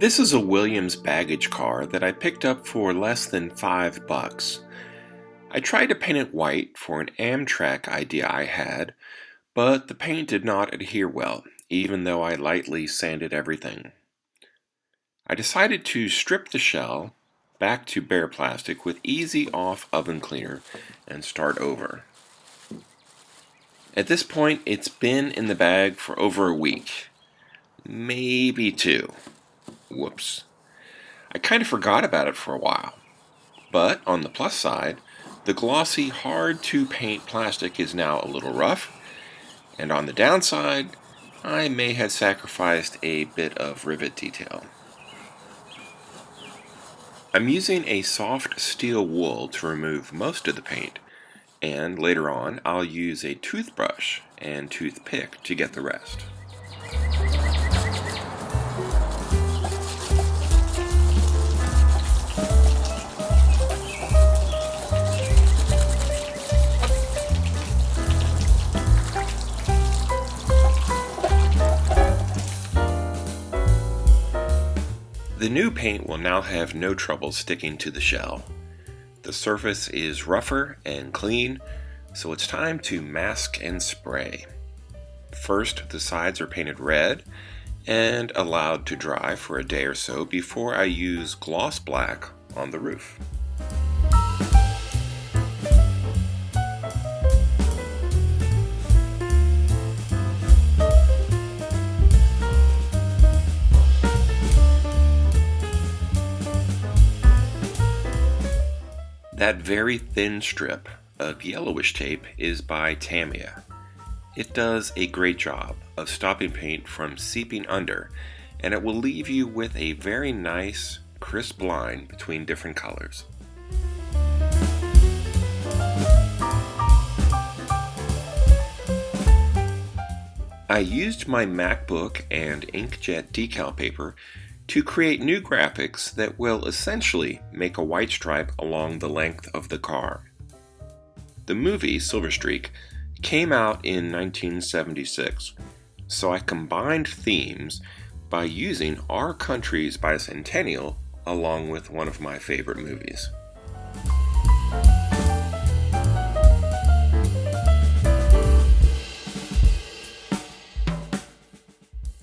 This is a Williams baggage car that I picked up for less than $5. I tried to paint it white for an Amtrak idea I had, but the paint did not adhere well, even though I lightly sanded everything. I decided to strip the shell back to bare plastic with easy off oven cleaner and start over. At this point, it's been in the bag for over a week, maybe two. Whoops. I kind of forgot about it for a while. But on the plus side, the glossy, hard-to-paint plastic is now a little rough, and on the downside, I may have sacrificed a bit of rivet detail. I'm using a soft steel wool to remove most of the paint, and later on I'll use a toothbrush and toothpick to get the rest. The new paint will now have no trouble sticking to the shell. The surface is rougher and clean, so it's time to mask and spray. First, the sides are painted red and allowed to dry for a day or so before I use gloss black on the roof. That very thin strip of yellowish tape is by Tamiya. It does a great job of stopping paint from seeping under, and it will leave you with a very nice, crisp line between different colors. I used my MacBook and inkjet decal paper to create new graphics that will essentially make a white stripe along the length of the car. The movie Silver Streak came out in 1976, so I combined themes by using our country's bicentennial along with one of my favorite movies.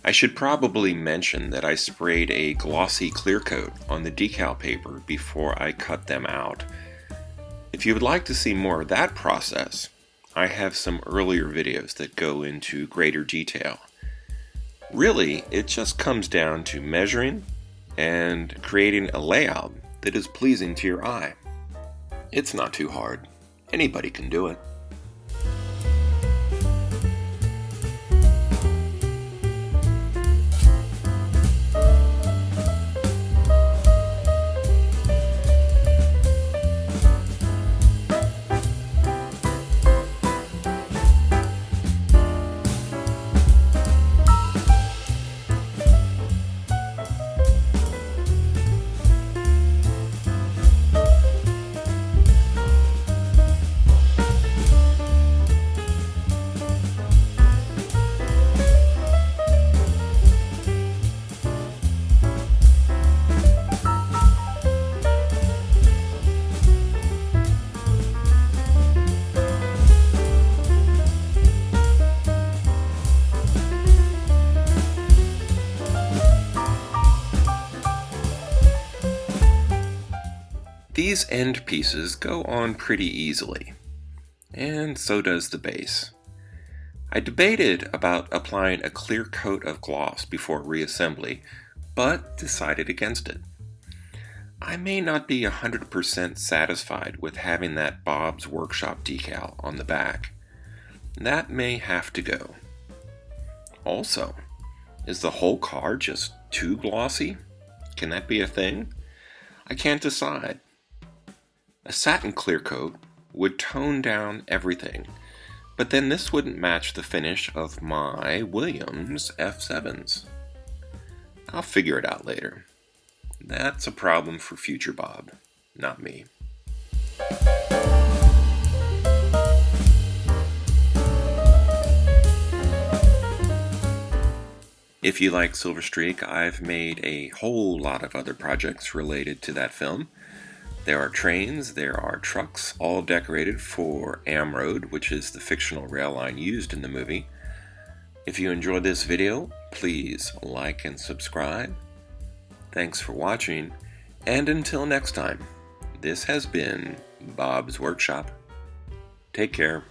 I should probably mention that I sprayed a glossy clear coat on the decal paper before I cut them out. If you would like to see more of that process, I have some earlier videos that go into greater detail. Really, it just comes down to measuring and creating a layout that is pleasing to your eye. It's not too hard. Anybody can do it. These end pieces go on pretty easily, and so does the base. I debated about applying a clear coat of gloss before reassembly, but decided against it. I may not be 100% satisfied with having that Bob's Workshop decal on the back. That may have to go. Also, is the whole car just too glossy? Can that be a thing? I can't decide. A satin clear coat would tone down everything, but then this wouldn't match the finish of my Williams F7s. I'll figure it out later. That's a problem for future Bob, not me. If you like Silver Streak, I've made a whole lot of other projects related to that film. There are trains, there are trucks, all decorated for AMROAD, which is the fictional rail line used in the movie. If you enjoyed this video, please like and subscribe. Thanks for watching, and until next time, this has been Bob's Workshop. Take care.